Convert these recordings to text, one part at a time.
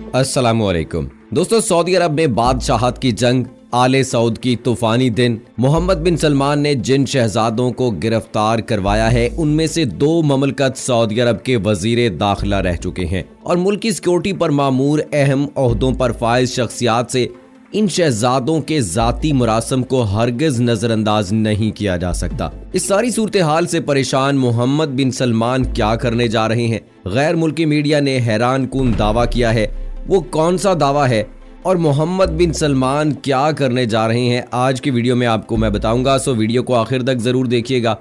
अस्सलामुअलैकुम दोस्तों, सऊदी अरब में बादशाहत की जंग, आले सऊद की तूफानी दिन। मोहम्मद बिन सलमान ने जिन शहजादों को गिरफ्तार करवाया है उनमें से 2 ममलकत सऊदी अरब के वजीर दाखिला रह चुके हैं और मुल्क की सिक्योरिटी पर मामूर अहम ओहदों पर फाइज शख्सियात से इन शहजादों के जाती मुरासम को हरगिज नजरअंदाज नहीं किया जा सकता। इस सारी सूरत हाल से परेशान मोहम्मद बिन सलमान क्या करने जा रहे हैं? गैर मुल्की मीडिया ने हैरान कुन दावा किया है। वो कौन सा दावा है और मोहम्मद बिन सलमान क्या करने जा रहे हैं, आज की वीडियो में आपको मैं बताऊंगा, सो वीडियो को आखिर तक जरूर देखिएगा।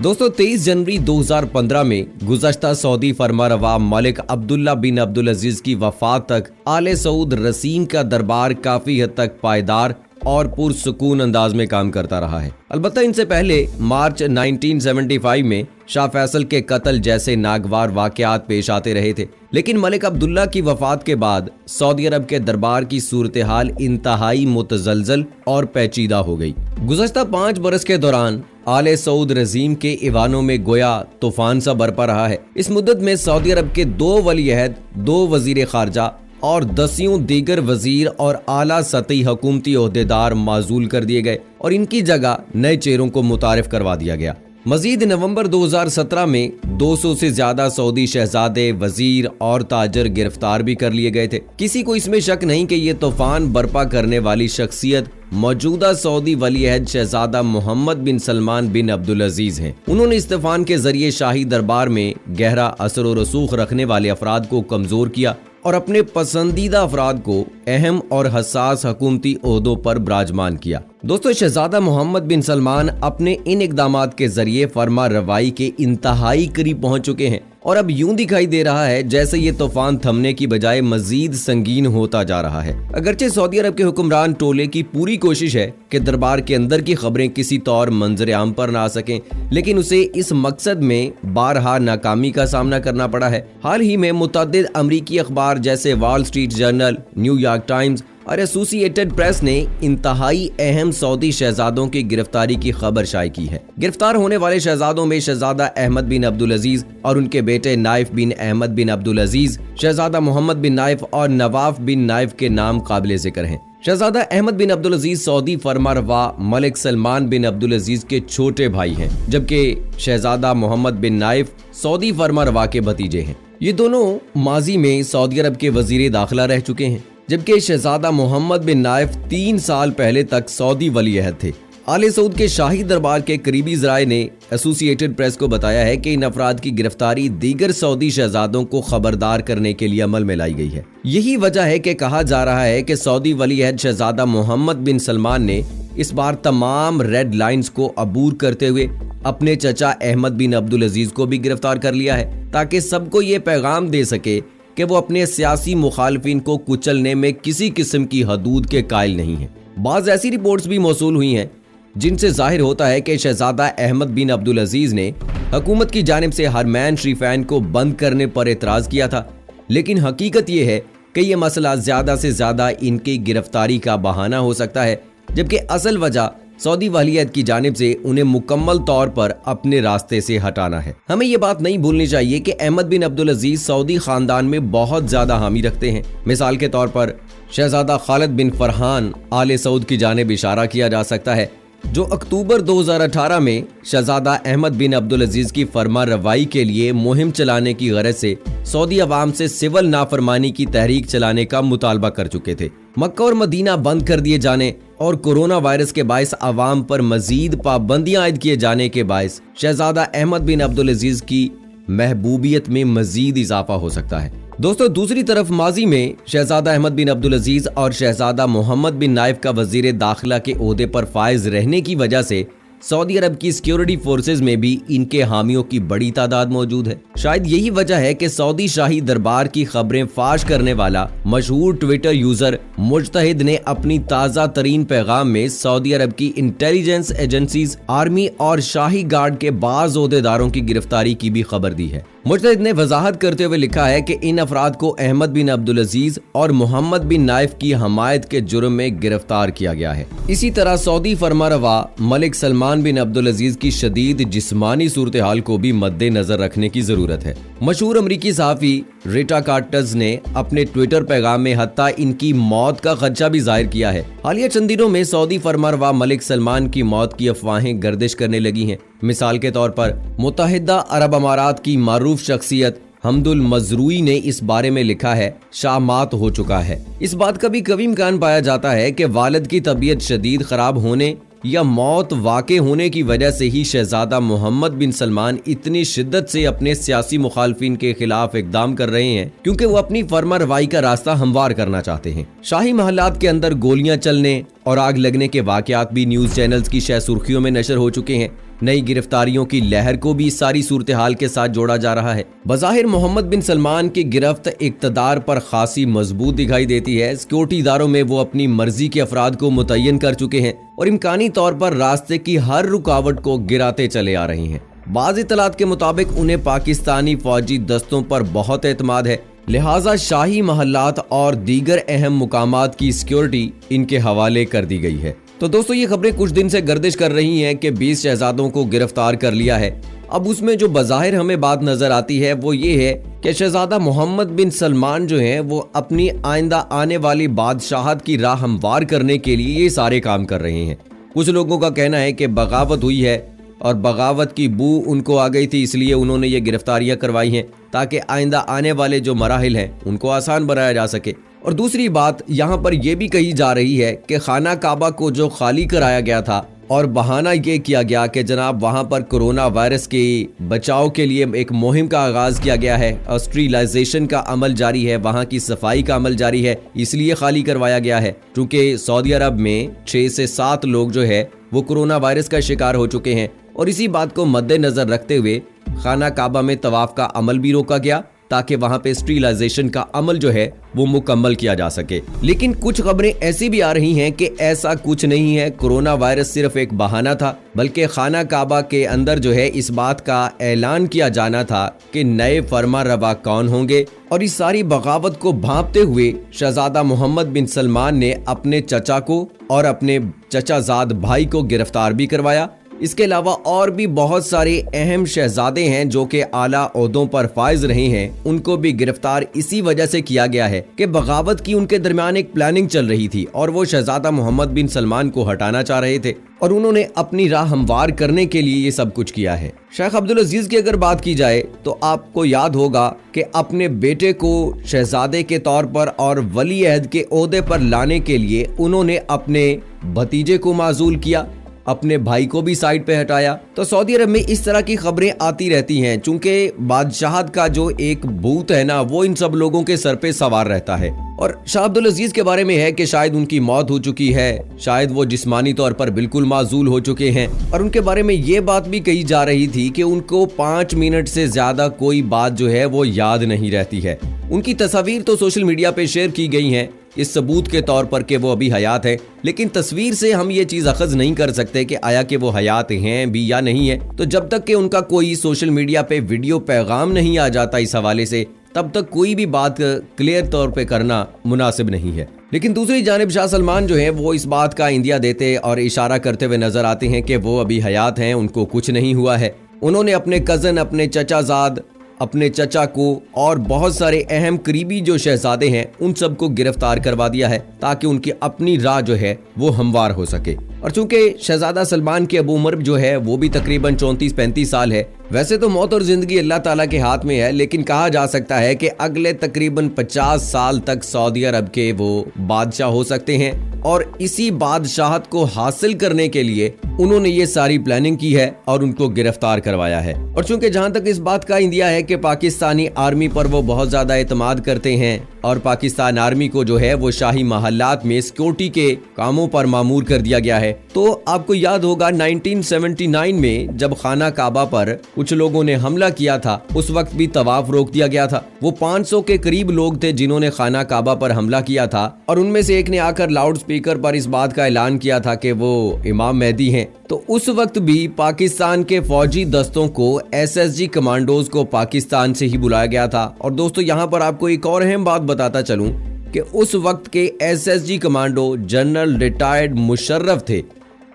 दोस्तों, 23 जनवरी 2015 में गुज़श्ता सऊदी फरमारवा मलिक अब्दुल्ला बिन अब्दुल अजीज की वफात तक आले सऊद रसीम का दरबार काफी हद तक पायदार और पुरसुकून अंदाज में काम करता रहा है। अलबत्ता इनसे पहले मार्च 1975 में शाह फैसल के कत्ल जैसे नागवार वाकयात पेश आते रहे थे, लेकिन मलिक अब्दुल्ला की वफात के बाद सऊदी अरब के दरबार की सूरत हाल इंतहाई मुतजलजल और पेचीदा हो गई। गुज़श्ता 5 बरस के दौरान आले सऊद रजीम के ईवानों में गोया तूफान सा बरपा रहा है। इस मुद्दत में सऊदी अरब के 2 वली अहद, 2 वजीर खारजा और 10 दीगर वजीर और आला सतही हुकूमती ओहदेदार माजूल कर दिए गए और इनकी जगह नए चेहरों को मुतारिफ करवा दिया गया। मजीद नवंबर 2017 में 200 से ज्यादा सऊदी शहजादे, वजीर और ताजर गिरफ्तार भी कर लिए गए थे। किसी को इसमें शक नहीं कि ये तूफान बर्पा करने वाली शख्सियत मौजूदा सऊदी वली अहद शहजादा मोहम्मद बिन सलमान बिन अब्दुल अजीज हैं। उन्होंने इस तूफान के जरिए शाही दरबार में गहरा असर और रसूख रखने वाले अफराद को कमजोर किया और अपने पसंदीदा अफराद को अहम और हसास हुकूमती ओहदों पर विराजमान किया। दोस्तों, शहजादा मोहम्मद बिन सलमान अपने इन इकदामात के जरिए फरमा रवाई के इंतहाई करीब पहुंच चुके हैं और अब यूं दिखाई दे रहा है जैसे ये तूफान थमने की बजाय मजीद संगीन होता जा रहा है। अगरचे सऊदी अरब के हुक्मरान टोले की पूरी कोशिश है कि दरबार के अंदर की खबरें किसी तौर मंजर आम पर ना आ सकें, लेकिन उसे इस मकसद में बारहा नाकामी का सामना करना पड़ा है। हाल ही में मुतअद्दिद अमरीकी अखबार जैसे wall street journal, New York times और एसोसिएटेड प्रेस ने इंतहाई अहम सऊदी शहजादों की गिरफ्तारी की खबर शाये की है। गिरफ्तार होने वाले शहजादों में शहजादा अहमद बिन अब्दुल अजीज और उनके बेटे नाइफ बिन अहमद बिन अब्दुल अजीज, शहजादा मोहम्मद बिन नाइफ और नवाफ बिन नाइफ के नाम काबिल जिक्र हैं। शहजादा अहमद बिन अब्दुल अजीज सऊदी फरमारवा मलिक सलमान बिन अब्दुल अजीज के छोटे भाई हैं, जबकि शहजादा मोहम्मद बिन नाइफ सऊदी फरमारवा के भतीजे हैं। ये दोनों माजी में सऊदी अरब के वजीर दाखिला रह चुके हैं, जबकि शहजादा मोहम्मद बिन नाइफ 3 साल पहले तक सऊदी वली अहद थे। आले सऊद के शाही दरबार के करीबी ज़राए ने एसोसिएटेड प्रेस को बताया है कि इन अफराद की गिरफ्तारी दीगर सऊदी शहजादों को खबरदार करने के लिए अमल में लाई गई है। यही वजह है कि कहा जा रहा है कि सऊदी वली अहद शहजादा मोहम्मद बिन सलमान ने इस बार तमाम रेड लाइन्स को अबूर करते हुए अपने चचा अहमद बिन अब्दुल अजीज को भी गिरफ्तार कर लिया है, ताकि सबको ये पैगाम दे सके कि वो अपने सियासी मुखालफिन को कुचलने में किसी किस्म की हदूद के कायल नहीं है। बाज़ ऐसी रिपोर्ट्स भी मौसूल हुई हैं जिनसे जाहिर होता है कि शहजादा अहमद बिन अब्दुल अजीज ने हुकूमत की जानिब से हरमैन शरीफैन को बंद करने पर एतराज़ किया था, लेकिन हकीकत ये है कि यह मसला ज़्यादा से ज़्यादा इनकी गिरफ्तारी का बहाना हो सकता है, जबकि असल वजह सऊदी वलीयत की जानिब से उन्हें मुकम्मल तौर पर अपने रास्ते से हटाना है। हमें ये बात नहीं भूलनी चाहिए कि अहमद बिन अब्दुल अजीज सऊदी खानदान में बहुत ज्यादा हामी रखते हैं। मिसाल के तौर पर शहजादा खालिद बिन फरहान आले सऊद की जानिब इशारा किया जा सकता है, जो अक्टूबर 2018 में शहजादा अहमद बिन अब्दुल अजीज की फरमा रवाई के लिए मुहिम चलाने की गरज से सऊदी अवाम से सिविल नाफरमानी की तहरीक चलाने का मुतालबा कर चुके थे। मक्का और मदीना बंद कर दिए जाने और कोरोना वायरस के बायस अवाम पर मजीद पाबंदियां आयद किए जाने के बायस शहजादा अहमद बिन अब्दुल अजीज की महबूबियत में मजीद इजाफा हो सकता है। दोस्तों, दूसरी तरफ माजी में शहजादा अहमद बिन अब्दुल अजीज और शहजादा मोहम्मद बिन नाइफ का वजीर दाखिला के ओहदे पर फायज रहने की वजह से सऊदी अरब की सिक्योरिटी फोर्सेज में भी इनके हामियों की बड़ी तादाद मौजूद है। शायद यही वजह है कि सऊदी शाही दरबार की खबरें फाश करने वाला मशहूर ट्विटर यूजर मुजतहिद ने अपनी ताज़ा तरीन पैगाम में सऊदी अरब की इंटेलिजेंस एजेंसीज, आर्मी और शाही गार्ड के बाज़ ओहदेदारों की गिरफ्तारी की भी खबर दी है। मुजतहिद ने वजाहत करते हुए लिखा है कि इन अफराद को अहमद बिन अब्दुल अजीज और मोहम्मद बिन नाइफ की हमायत के जुर्म में गिरफ्तार किया गया है। इसी तरह सऊदी फरमारवा मलिक सलमान सलमान बिन अब्दुल अजीज की शदीद जिस्मानी सूरत हाल को भी मद्देनजर रखने की जरूरत है। मशहूर अमरीकी सहाफी रिटा कार्टर्स ने अपने ट्विटर पैगाम में हत्ता इनकी मौत का खदशा भी जाहिर किया है। हालिया चंद दिनों में सऊदी फरमानरवा मलिक सलमान की मौत की अफवाहें गर्दिश करने लगी हैं। मिसाल के तौर पर मुत्तहिदा अरब अमारात की मारूफ शख्सियत हमदुल मजरूई ने इस बारे में लिखा है, शामात हो चुका है। इस बात का भी कभी इम्कान पाया जाता है कि वालिद की तबीयत शदीद खराब होने या मौत वाक़े होने की वजह से ही शहजादा मोहम्मद बिन सलमान इतनी शिद्दत से अपने सियासी मुखालफिन के खिलाफ इकदाम कर रहे हैं क्योंकि वो अपनी फरमारवाई का रास्ता हमवार करना चाहते हैं। शाही महलात के अंदर गोलियां चलने और आग लगने के वाकयात भी न्यूज चैनल्स की शह सुर्खियों में नशर हो चुके हैं। नई गिरफ्तारियों की लहर को भी सारी सूरत हाल के साथ जोड़ा जा रहा है। बज़ाहिर मोहम्मद बिन सलमान की गिरफ्त इक़्तिदार पर खासी मजबूत दिखाई देती है। सिक्योरिटी इदारों में वो अपनी मर्जी के अफराद को मुतय्यन कर चुके हैं और इम्कानी तौर पर रास्ते की हर रुकावट को गिराते चले आ रहे हैं। बाज़ इत्तलात के मुताबिक उन्हें पाकिस्तानी फौजी दस्तों पर बहुत एतमाद है, लिहाजा शाही महल्लात और दीगर अहम मुकामात की सिक्योरिटी इनके हवाले कर दी गई है। तो दोस्तों, ये खबरें कुछ दिन से गर्दिश कर रही हैं कि 20 शहजादों को गिरफ्तार कर लिया है। अब उसमें जो बज़ाहिर हमें बात नजर आती है वो ये है कि शहजादा मोहम्मद बिन सलमान जो हैं वो अपनी आइंदा आने वाली बादशाहत की राह हमवार करने के लिए ये सारे काम कर रहे हैं। कुछ लोगों का कहना है कि बगावत हुई है और बगावत की बू उनको आ गई थी, इसलिए उन्होंने ये गिरफ्तारियां करवाई हैं ताकि आइंदा आने वाले जो मराहिल हैं उनको आसान बनाया जा सके। और दूसरी बात यहाँ पर यह भी कही जा रही है कि खाना काबा को जो खाली कराया गया था और बहाना ये किया गया कि जनाब वहाँ पर कोरोना वायरस के बचाव के लिए एक मुहिम का आगाज किया गया है, स्टरीलाइजेशन का अमल जारी है, वहाँ की सफाई का अमल जारी है, इसलिए खाली करवाया गया है क्योंकि सऊदी अरब में 6 से 7 लोग जो है वो कोरोना वायरस का शिकार हो चुके हैं। और इसी बात को मद्देनजर रखते हुए खाना काबा में तवाफ का अमल भी रोका गया ताकि वहां पे स्टरीलाइजेशन का अमल जो है वो मुकम्मल किया जा सके। लेकिन कुछ खबरें ऐसी भी आ रही हैं कि ऐसा कुछ नहीं है, कोरोना वायरस सिर्फ एक बहाना था, बल्कि खाना काबा के अंदर जो है इस बात का ऐलान किया जाना था कि नए फरमानरवा कौन होंगे। और इस सारी बगावत को भांपते हुए शहजादा मोहम्मद बिन सलमान ने अपने चचा को और अपने चचाजाद भाई को गिरफ्तार भी करवाया। इसके अलावा और भी बहुत सारे अहम शहजादे हैं जो कि आला ओहदों पर फाइज रहे हैं, उनको भी गिरफ्तार इसी वजह से किया गया है कि बगावत की उनके दरमियान एक प्लानिंग चल रही थी और वो शहजादा मोहम्मद बिन सलमान को हटाना चाह रहे थे और उन्होंने अपनी राह हमवार करने के लिए ये सब कुछ किया है। शेख अब्दुल अजीज की अगर बात की जाए तो आपको याद होगा कि अपने बेटे को शहजादे के तौर पर और वली अहद के ओहदे पर लाने के लिए उन्होंने अपने भतीजे को माजूल किया, अपने भाई को भी साइड पे हटाया। तो सऊदी अरब में इस तरह की खबरें आती रहती हैं चूंकि बादशाहत का जो एक भूत है ना वो इन सब लोगों के सर पे सवार रहता है। और शाह अब्दुल अजीज के बारे में है कि शायद उनकी मौत हो चुकी है, शायद वो जिस्मानी तौर पर बिल्कुल माजूल हो चुके हैं और उनके बारे में ये बात भी कही जा रही थी कि उनको 5 मिनट से ज्यादा कोई बात जो है वो याद नहीं रहती है। उनकी तस्वीर तो सोशल मीडिया पे शेयर की गई हैं इस सबूत के तौर पर कि वो अभी हयात है, लेकिन तस्वीर से हम ये चीज अखज नहीं कर सकते कि आया कि वो हयात हैं भी या नहीं है। तो जब तक कि उनका कोई सोशल मीडिया पे वीडियो पैगाम नहीं आ जाता इस हवाले से, तब तक कोई भी बात क्लियर तौर पे करना मुनासिब नहीं है। लेकिन दूसरी जानिब शाह सलमान जो है वो इस बात का इंदिया देते और इशारा करते हुए नजर आते हैं कि वो अभी हयात हैं, उनको कुछ नहीं हुआ है। उन्होंने अपने कजन, अपने चचाजाद, अपने चचा को और बहुत सारे अहम करीबी जो शहजादे हैं उन सबको गिरफ्तार करवा दिया है ताकि उनकी अपनी राह जो है वो हमवार हो सके। और चूंकि शहजादा सलमान की अबू उमर जो है वो भी तकरीबन 34-35 साल है, वैसे तो मौत और जिंदगी अल्लाह ताला के हाथ में है, लेकिन कहा जा सकता है कि अगले तकरीबन 50 साल तक सऊदी अरब के वो बादशाह हो सकते हैं और इसी बादशाहत को हासिल करने के लिए उन्होंने ये सारी प्लानिंग की है और उनको गिरफ्तार करवाया है। और चूंकि जहां तक इस बात का इंदिया है कि पाकिस्तानी आर्मी पर वो बहुत ज्यादा एतमाद करते हैं और पाकिस्तान आर्मी को जो है वो शाही महल्लात में सिक्योरिटी के कामों पर मामूर कर दिया गया है। तो आपको याद होगा 1979 में जब खाना काबा पर कुछ लोगों ने हमला किया था, उस वक्त भी तवाफ रोक दिया गया था। वो 500 के करीब लोग थे जिन्होंने खाना काबा पर हमला किया था और उनमें से एक ने आकर लाउड स्पीकर पर इस बात का ऐलान किया था कि वो इमाम मेहदी हैं। तो उस वक्त भी पाकिस्तान के फौजी दस्तों को SSG कमांडोज को पाकिस्तान से ही बुलाया गया था। और दोस्तों यहाँ पर आपको एक और अहम बात बताता चलूं कि उस वक्त के SSG commando general retired Musharraf थे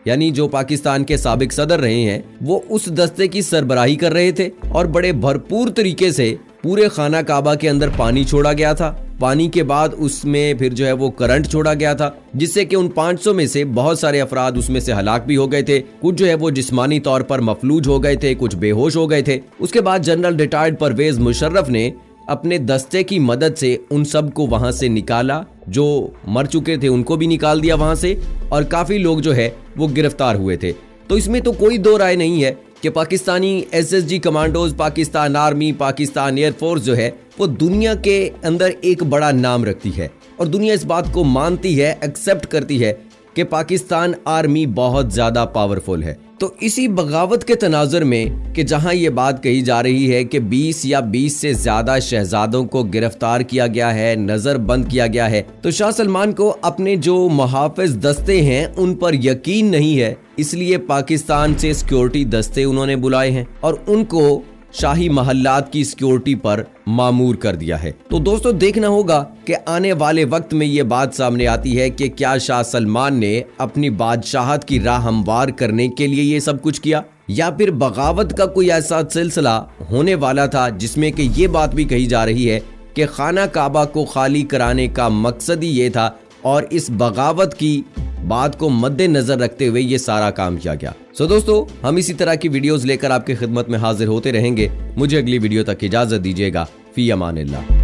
यानी जो पाकिस्तान के साबिक सदर रहे हैं, वो उस दस्ते की सरबराही कर रहे थे और बड़े भरपूर तरीके से पूरे खाना काबा के अंदर पानी छोड़ा गया था। पानी के बाद उसमें फिर जो है वो करंट छोड़ा गया था, जिससे कि उन 500 में से बहुत सारे अफराद उसमें से हलाक भी हो गए थे। कुछ जो है वो जिस्मानी तौर पर मफलूज हो गए थे, कुछ बेहोश हो गए थे। उसके बाद जनरल रिटायर्ड परवेज मुशर्रफ ने अपने दस्ते की मदद से उन सब को वहां से निकाला, जो मर चुके थे उनको भी निकाल दिया वहां से, और काफी लोग जो है वो गिरफ्तार हुए थे। तो इसमें तो कोई दो राय नहीं है कि Pakistani SSG commandos, Pakistan army, Pakistan air force जो है वो दुनिया के अंदर एक बड़ा नाम रखती है और दुनिया इस बात को मानती है, एक्सेप्ट करती है कि पाकिस्तान आर्मी बहुत ज्यादा पावरफुल है। तो इसी बगावत के तनाजुर में कि जहां ये बात कही जा रही है कि 20 या 20 से ज्यादा शहजादों को गिरफ्तार किया गया है, नजर बंद किया गया है, तो शाह सलमान को अपने जो मुहाफिज दस्ते हैं उन पर यकीन नहीं है, इसलिए पाकिस्तान से सिक्योरिटी दस्ते उन्होंने बुलाए हैं और उनको शाही महल्लात की सिक्योरिटी पर मामूर कर दिया है। तो दोस्तों देखना होगा कि आने वाले वक्त में ये बात सामने आती है कि क्या शाह सलमान ने अपनी बादशाहत की राह हमवार करने के लिए ये सब कुछ किया, या फिर बगावत का कोई ऐसा सिलसिला होने वाला था जिसमें कि ये बात भी कही जा रही है कि खाना काबा को खाली कराने का मकसद ही ये था और इस बगावत की बात को मद्देनजर रखते हुए ये सारा काम किया गया। सो दोस्तों, हम इसी तरह की वीडियोस लेकर आपकी खिदमत में हाजिर होते रहेंगे। मुझे अगली वीडियो तक इजाजत दीजिएगा। फी अमानिल्लाह।